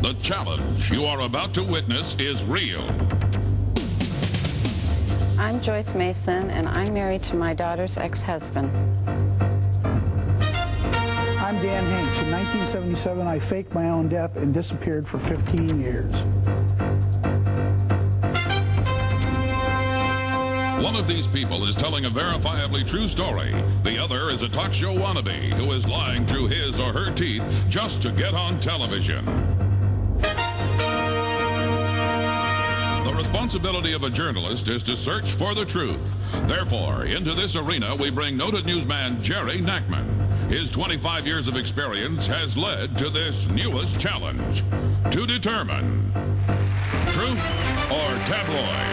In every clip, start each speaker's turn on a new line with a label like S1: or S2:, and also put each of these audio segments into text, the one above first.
S1: The challenge you are about to witness is real.
S2: I'm Joyce Mason, and I'm married to my daughter's ex-husband.
S3: I'm Dan Hanks. In 1977, I faked my own death and disappeared for 15 years.
S1: One of these people is telling a verifiably true story. The other is a talk show wannabe who is lying through his or her teeth just to get on television. The responsibility of a journalist is to search for the truth. Therefore, into this arena we bring noted newsman Jerry Nachman. His 25 years of experience has led to this newest challenge to determine truth or tabloid.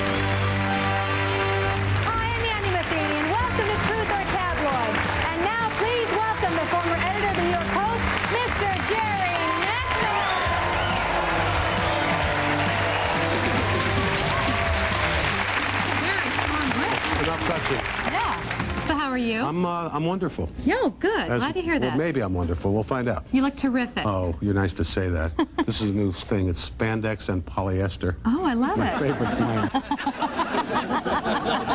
S4: Welcome to Truth or Tabloid. And now please welcome the former editor of the New York Post, Mr. Jerry Nachman. Very strong lips.
S5: Enough touching.
S4: Yeah. So how are you?
S5: I'm wonderful.
S4: Yo, good. Glad to hear that.
S5: Well, maybe I'm wonderful. We'll find out.
S4: You look terrific.
S5: Oh, you're nice to say that. This is a new thing. It's spandex and polyester.
S4: Oh, I love
S5: My
S4: it.
S5: favorite blend.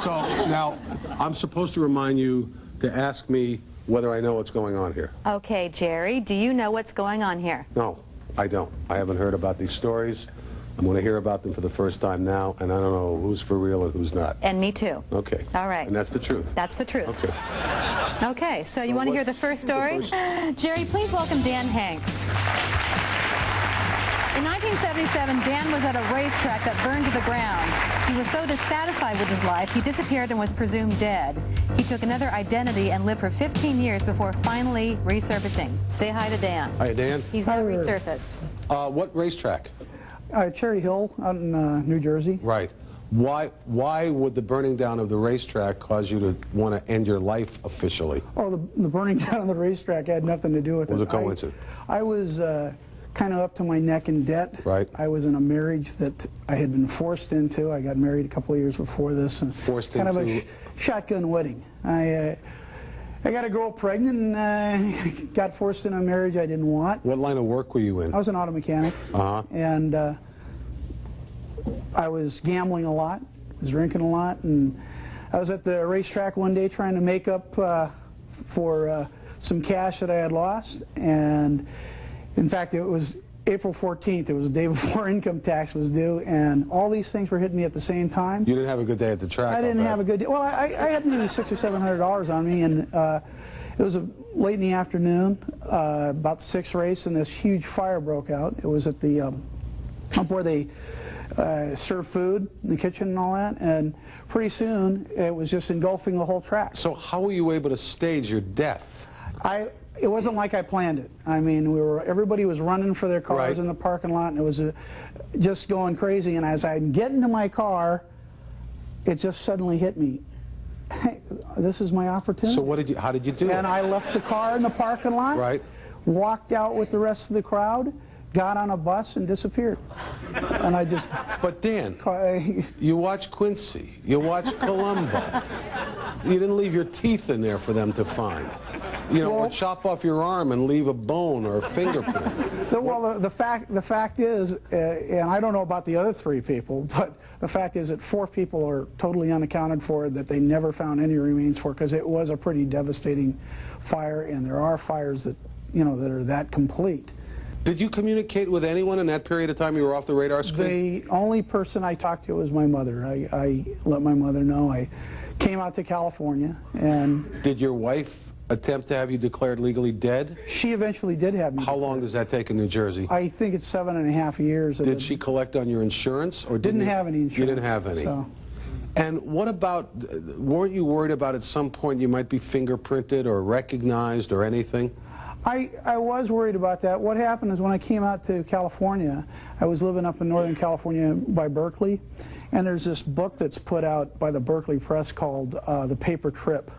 S5: So now, I'm supposed to remind you to ask me whether I know what's going on here.
S4: Okay, Jerry, do you know what's going on here?
S5: No, I don't. I haven't heard about these stories. I'm going to hear about them for the first time now, and I don't know who's for real and who's not.
S4: And me too.
S5: Okay.
S4: All right.
S5: And that's the truth.
S4: That's the truth.
S5: Okay.
S4: Okay, so you want to hear the first story? Jerry, please welcome Dan Hanks. In 1977, Dan was at a racetrack that burned to the ground. He was so dissatisfied with his life, he disappeared and was presumed dead. He took another identity and lived for 15 years before finally resurfacing. Say hi to Dan.
S5: Hi, Dan.
S4: He's now resurfaced.
S5: What racetrack?
S3: Cherry Hill out in New Jersey.
S5: Right. Why would the burning down of the racetrack cause you to want to end your life officially?
S3: Oh, the burning down of the racetrack had nothing to do with it.
S5: It was a coincidence.
S3: I was kind of up to my neck in debt.
S5: Right.
S3: I was in a marriage that I had been forced into. I got married a couple of years before this. And
S5: forced
S3: kind
S5: into?
S3: Of a shotgun wedding. I got a girl pregnant and got forced into a marriage I didn't want.
S5: What line of work were you in?
S3: I was an auto mechanic. And I was gambling a lot, was drinking a lot, and I was at the racetrack one day trying to make up for some cash that I had lost. And in fact, it was April 14th. It was the day before income tax was due, and all these things were hitting me at the same time.
S5: You didn't have a good day at the track.
S3: I didn't have a good day. Well, I had maybe $600 or $700 on me, and it was late in the afternoon, about the 6th race, and this huge fire broke out. It was at the up where they serve food in the kitchen and all that, and pretty soon it was just engulfing the whole track.
S5: So how were you able to stage your death?
S3: It wasn't like I planned it. I mean, everybody was running for their cars in the parking lot, and it was just going crazy. And as I'm getting to my car, it just suddenly hit me. Hey, this is my opportunity.
S5: So how did you do it?
S3: And I left the car in the parking lot, walked out with the rest of the crowd, got on a bus and disappeared. And I just...
S5: But Dan, you watch Quincy, you watch Columbo. You didn't leave your teeth in there for them to find. You know, or chop off your arm and leave a bone or a fingerprint.
S3: Well, the fact is, and I don't know about the other 3 people, but the fact is that 4 people are totally unaccounted for that they never found any remains for, because it was a pretty devastating fire, and there are fires that, you know, that are that complete.
S5: Did you communicate with anyone in that period of time you were off the radar screen?
S3: The only person I talked to was my mother. I let my mother know. I came out to California, and...
S5: Did your wife attempt to have you declared legally dead?
S3: She eventually did have me.
S5: How long does that take in New Jersey?
S3: I think it's 7.5 years.
S5: Did she collect on your insurance, or
S3: didn't have any insurance?
S5: You didn't have any.
S3: So.
S5: And what about, weren't you worried about at some point you might be fingerprinted or recognized or anything?
S3: I was worried about that. What happened is when I came out to California, I was living up in Northern California by Berkeley, and there's this book that's put out by the Berkeley Press called The Paper Trip,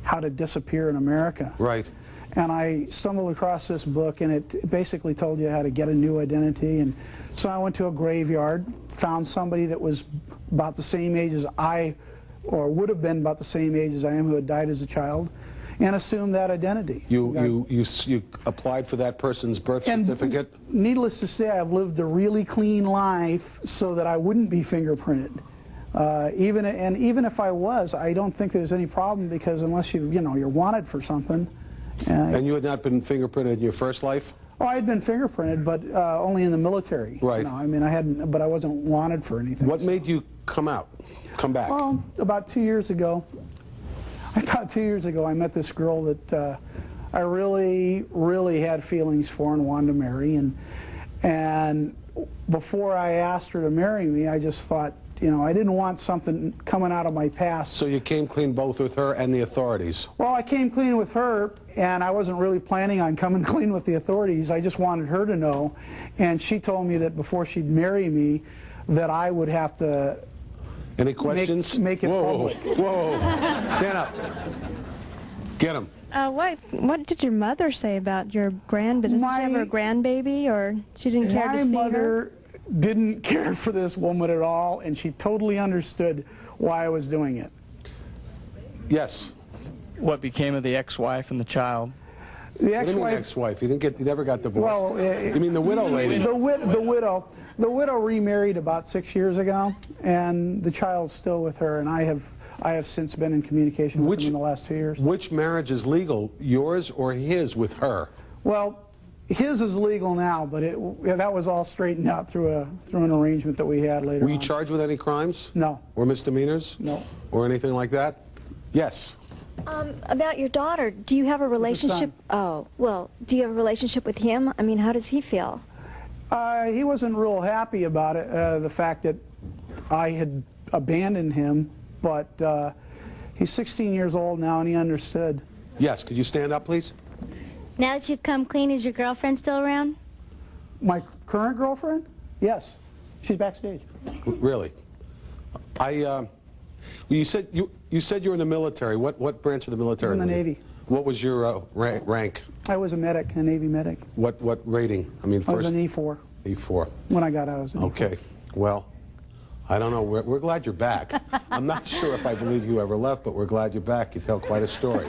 S3: How to Disappear in America.
S5: Right.
S3: And I stumbled across this book, and it basically told you how to get a new identity. And so I went to a graveyard, found somebody that was about the same age as I, or would have been about the same age as I am, who had died as a child, and assume that identity.
S5: You applied for that person's birth certificate?
S3: Needless to say, I've lived a really clean life so that I wouldn't be fingerprinted. Even if I was, I don't think there's any problem, because unless you're wanted for something.
S5: And you had not been fingerprinted in your first life?
S3: Oh, I had been fingerprinted, but only in the military.
S5: Right.
S3: I mean, I hadn't, but I wasn't wanted for anything.
S5: What made you come back?
S3: Well, about 2 years ago. About 2 years ago, I met this girl that I really, really had feelings for and wanted to marry. And before I asked her to marry me, I just thought, I didn't want something coming out of my past.
S5: So you came clean both with her and the authorities?
S3: Well, I came clean with her, and I wasn't really planning on coming clean with the authorities. I just wanted her to know. And she told me that before she'd marry me, that I would have to
S5: Any questions?
S3: Make it public.
S5: Whoa. Stand up. Get him.
S6: What did your mother say about your grandbaby? Did she have a grandbaby, or she didn't care to see her?
S3: My mother didn't care for this woman at all, and she totally understood why I was doing it.
S5: Yes.
S7: What became of the ex-wife and the child?
S3: The ex-wife.
S5: Ex-wife. You never got divorced.
S3: Well,
S5: you mean the widow lady?
S3: The widow remarried about 6 years ago, and the child's still with her, and I have since been in communication with him in the last 2 years.
S5: Which marriage is legal, yours or his with her?
S3: Well, his is legal now, but that was all straightened out through an arrangement that we had later on.
S5: Were you charged with any crimes?
S3: No.
S5: Or misdemeanors?
S3: No.
S5: Or anything like that? Yes.
S6: About your daughter, do you have a relationship? Oh, well, do you have a relationship with him? I mean, how does he feel?
S3: He wasn't real happy about it, the fact that I had abandoned him, but he's 16 years old now, and he understood.
S5: Yes, could you stand up, please?
S8: Now that you've come clean, is your girlfriend still around?
S3: My current girlfriend? Yes. She's backstage.
S5: Really? You said you were in the military. What branch of the military?
S3: I was in the Navy.
S5: What was your rank?
S3: I was a medic, a Navy medic.
S5: What rating? I mean, first.
S3: I was an E4.
S5: E4.
S3: When I got out, I was an E4.
S5: Okay. Well, I don't know. We're glad you're back. I'm not sure if I believe you ever left, but we're glad you're back. You tell quite a story.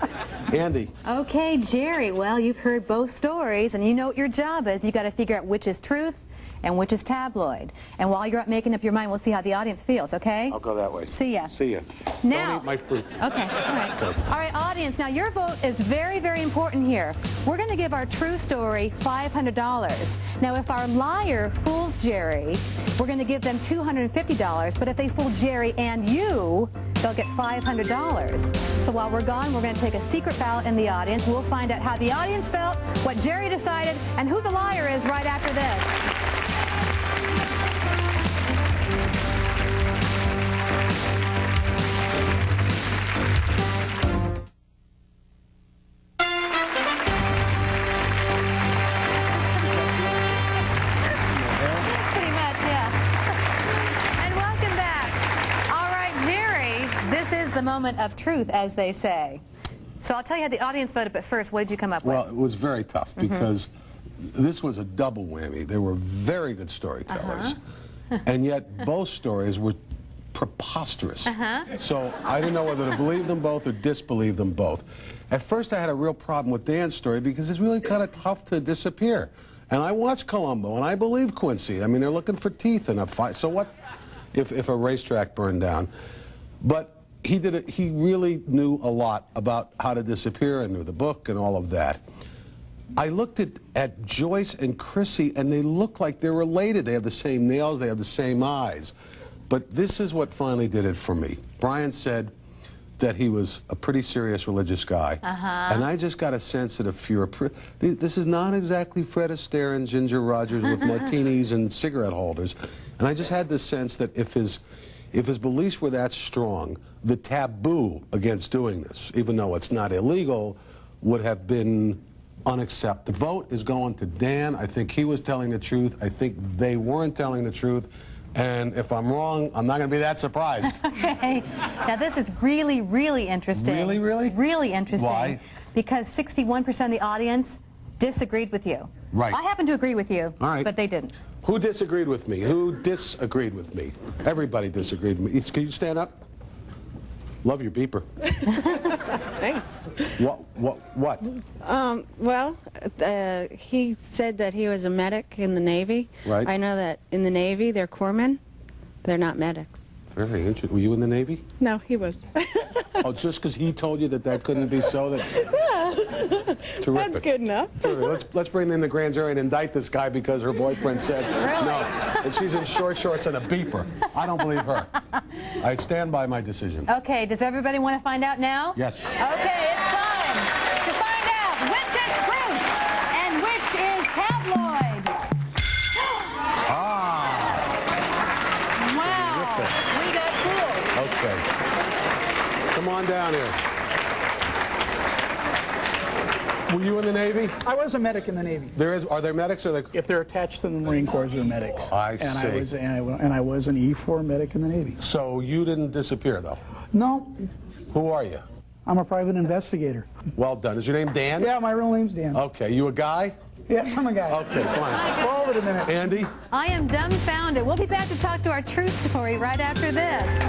S5: Andy.
S4: Okay, Jerry. Well, you've heard both stories, and you know what your job is. You got to figure out which is truth and which is tabloid. And while you're up making up your mind, we'll see how the audience feels, okay?
S5: I'll go that way.
S4: See ya.
S5: See ya.
S4: Now,
S5: don't eat my fruit.
S4: Okay, all right.
S5: Okay.
S4: All right, audience, now your vote is very, very important here. We're going to give our true story $500. Now, if our liar fools Jerry, we're going to give them $250, but if they fool Jerry and you, they'll get $500. So while we're gone, we're going to take a secret ballot in the audience. We'll find out how the audience felt, what Jerry decided, and who the liar is right after this. The moment of truth, as they say. So I'll tell you how the audience voted, but first, what did you come up with?
S5: Well, it was very tough because this was a double whammy. They were very good storytellers, and yet both stories were preposterous. So I didn't know whether to believe them both or disbelieve them both. At first, I had a real problem with Dan's story because it's really kind of tough to disappear. And I watched Columbo, and I believe Quincy. I mean, they're looking for teeth in a fight. So what if a racetrack burned down? But he really knew a lot about how to disappear and knew the book and all of that. I looked at Joyce and Chrissy, and they look like they're related. They have the same nails, they have the same eyes. But this is what finally did it for me. Brian said that he was a pretty serious religious guy. And I just got a sense that if you're this is not exactly Fred Astaire and Ginger Rogers with martinis and cigarette holders. And I just had the sense that if his beliefs were that strong, the taboo against doing this, even though it's not illegal, would have been unacceptable. The vote is going to Dan. I think he was telling the truth. I think they weren't telling the truth. And if I'm wrong, I'm not going to be that surprised.
S4: Okay. Now, this is really, really interesting.
S5: Really, really?
S4: Really interesting.
S5: Why?
S4: Because 61% of the audience disagreed with you.
S5: Right.
S4: I happen to agree with you,
S5: all right,
S4: but they didn't.
S5: Who disagreed with me? Who disagreed with me? Everybody disagreed with me. Can you stand up? Love your beeper.
S9: Thanks.
S5: What?
S9: Well, he said that he was a medic in the Navy.
S5: Right.
S9: I know that in the Navy, they're corpsmen. They're not medics.
S5: Very interesting. Were you in the Navy?
S9: No, he was.
S5: Oh, just because he told you that couldn't be so?
S9: Yeah.
S5: Terrific.
S9: That's good enough.
S5: Let's bring in the grand jury and indict this guy because her boyfriend said no. And she's in short shorts and a beeper. I don't believe her. I stand by my decision.
S4: Okay, does everybody want to find out now?
S5: Yes.
S4: Okay, it's time to find out which is truth and which is tabloid. Wow, we got fooled.
S5: Okay. Come on down here. Were you in the Navy?
S3: I was a medic in the Navy.
S5: Are there medics? Or
S3: If they're attached to the Marine Corps, they're medics.
S5: I see.
S3: And I was an E4 medic in the Navy.
S5: So you didn't disappear, though?
S3: No.
S5: Who are you?
S3: I'm a private investigator.
S5: Well done. Is your name Dan?
S3: Yeah, my real name's Dan.
S5: Okay. You a guy?
S3: Yes, I'm a guy.
S5: Okay, fine.
S3: Hold it a minute.
S5: Andy?
S4: I am dumbfounded. We'll be back to talk to our true story right after this.